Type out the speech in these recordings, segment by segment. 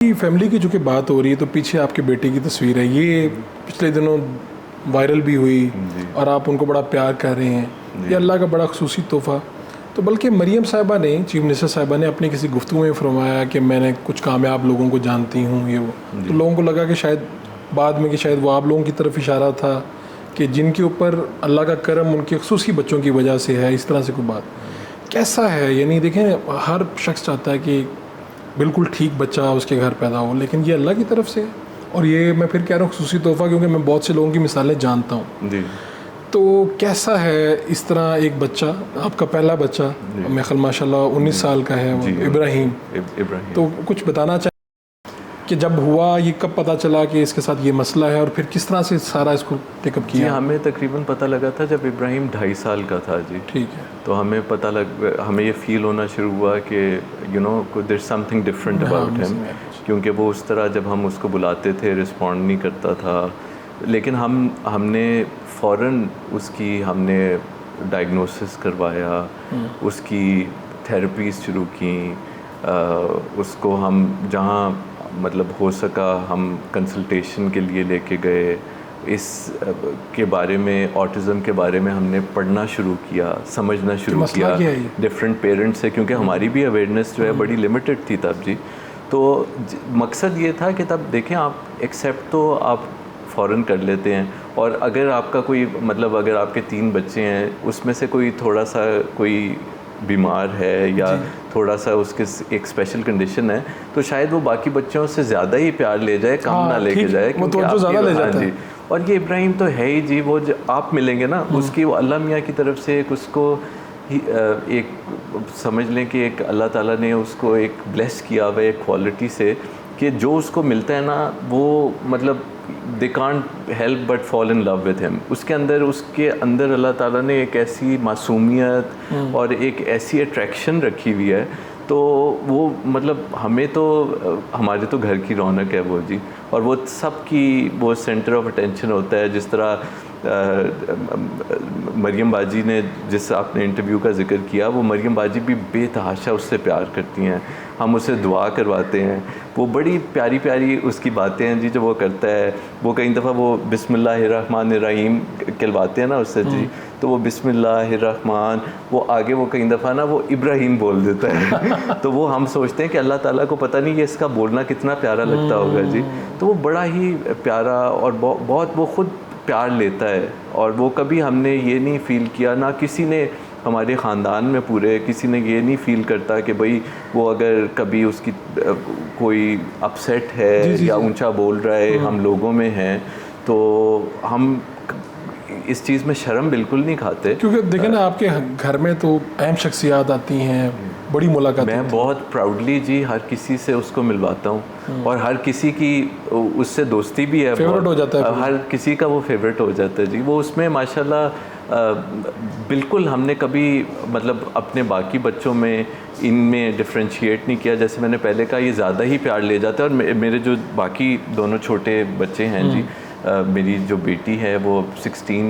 Family की चूँकि बात हो रही है तो पीछे आपके बेटे की तस्वीर है, ये पिछले दिनों वायरल भी हुई और आप उनको बड़ा प्यार कर रहे हैं। ये अल्लाह का बड़ा ख़ुसूसी तोहफ़ा। तो बल्कि मरियम साहिबा ने, चीफ मिनिस्टर साहिबा ने अपनी किसी गुफ्तगू में फरमाया कि मैंने कुछ कामयाब लोगों को जानती हूँ, ये वो। तो लोगों को लगा कि शायद बाद में कि शायद वो आप लोगों की तरफ इशारा था कि जिनके ऊपर अल्लाह का करम उनके ख़ुसूसी बच्चों की वजह से है, इस तरह से कोई बात। कैसा है? यानी देखें, हर शख्स चाहता है कि बिल्कुल ठीक बच्चा उसके घर पैदा हो, लेकिन ये अल्लाह की तरफ से है। और ये मैं फिर कह रहा हूँ ख़ुसूसी तोहफ़ा, क्योंकि मैं बहुत से लोगों की मिसालें जानता हूँ जी। तो कैसा है इस तरह एक बच्चा, आपका पहला बच्चा, मैं ख्याल माशाल्लाह 19 साल का है, इब्राहिम। तो कुछ बताना चाहिए कि जब हुआ ये कब पता चला कि इसके साथ ये मसला है, और फिर किस तरह से सारा इसको टेकअप किया? जी, हमें तकरीबन पता लगा था जब इब्राहिम 2.5 साल का था जी। ठीक है। तो हमें ये फील होना शुरू हुआ कि there something different about him, क्योंकि वो उस तरह जब हम उसको बुलाते थे रिस्पॉन्ड नहीं करता था। लेकिन हमने फ़ौरन हमने डायग्नोसिस करवाया, उसकी थेरेपीज़ शुरू की, उसको हम जहाँ मतलब हो सका हम कंसल्टेशन के लिए लेके गए। इस के बारे में, ऑटिज़म के बारे में हमने पढ़ना शुरू किया, समझना शुरू किया डिफरेंट पेरेंट्स से, क्योंकि हमारी भी अवेयरनेस जो है बड़ी लिमिटेड थी तब जी। तो मकसद ये था कि तब देखें, आप एक्सेप्ट तो आप फ़ौरन कर लेते हैं, और अगर आपका कोई मतलब अगर आपके 3 बच्चे हैं उसमें से कोई थोड़ा सा कोई बीमार है या थोड़ा सा उसके एक स्पेशल कंडीशन है, तो शायद वो बाकी बच्चों से ज़्यादा ही प्यार ले जाए, कम ना लेके जाए, क्योंकि वो तो ज़्यादा ले जाता है। और ये इब्राहिम तो है ही जी, वो आप मिलेंगे ना उसकी, वो अल्लाह मियाँ की तरफ से उसको एक समझ लें कि एक अल्लाह ताला ने उसको एक ब्लेस किया हुआ एक क्वालिटी से, कि जो उसको मिलता है ना वो मतलब they can't help but fall in love with him. उसके अंदर अल्लाह ताला ने एक ऐसी मासूमियत और एक ऐसी अट्रैक्शन रखी हुई है, तो वो मतलब हमारे तो घर की रौनक है वो जी। और वो सबकी वो सेंटर ऑफ अटेंशन होता है। जिस तरह मरियम बाजी ने, जिस आपने इंटरव्यू का जिक्र किया, वो मरियम बाजी भी बेतहाशा उससे प्यार करती हैं। हम उससे दुआ करवाते हैं, वो बड़ी प्यारी प्यारी उसकी बातें हैं जी जो वो करता है। वो कई दफ़ा वो बिस्मिल्लाहिर्रहमानिर्रहीम कहलवाते हैं ना उससे जी, तो वो बिस्मिल्लाहिर्रहमान, वो आगे वो कई दफ़ा ना वो इब्राहिम बोल देता है तो वो हम सोचते हैं कि अल्लाह ताला को पता नहीं ये इसका बोलना कितना प्यारा लगता होगा जी। तो वो बड़ा ही प्यारा और बहुत वो ख़ुद प्यार लेता है, और वो कभी हमने ये नहीं फ़ील किया, ना किसी ने हमारे ख़ानदान में पूरे किसी ने ये नहीं फ़ील करता कि भाई वो अगर कभी उसकी कोई अपसेट है या ऊंचा बोल रहा है हम लोगों में हैं, तो हम इस चीज़ में शर्म बिल्कुल नहीं खाते। क्योंकि देखें ना, आपके घर में तो अहम शख्सियात आती हैं, बड़ी मुलाकात। मैं बहुत प्राउडली जी हर किसी से उसको मिलवाता हूँ, और हर किसी की उससे दोस्ती भी है, फेवरेट हो जाता है, हर किसी का वो फेवरेट हो जाता है जी। वो उसमें माशाल्लाह बिल्कुल हमने कभी मतलब अपने बाकी बच्चों में इनमें डिफ्रेंशिएट नहीं किया। जैसे मैंने पहले कहा, ये ज़्यादा ही प्यार ले जाता है। और मेरे जो बाकी दोनों छोटे बच्चे हैं जी, मेरी जो बेटी है वो 16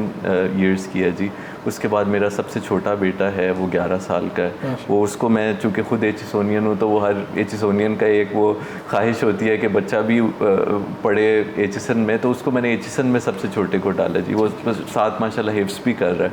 इयर्स की है जी। उसके बाद मेरा सबसे छोटा बेटा है, वो 11 साल का है। वो उसको मैं चूँकि ख़ुद एचिसोनियन हूँ, तो वो हर एचिसोनियन का एक वो ख्वाहिश होती है कि बच्चा भी पढ़े एचिसन में, तो उसको मैंने एचिसन में सबसे छोटे को डाला जी। वो साथ माशाल्लाह हिफ्ज़ भी कर रहा है।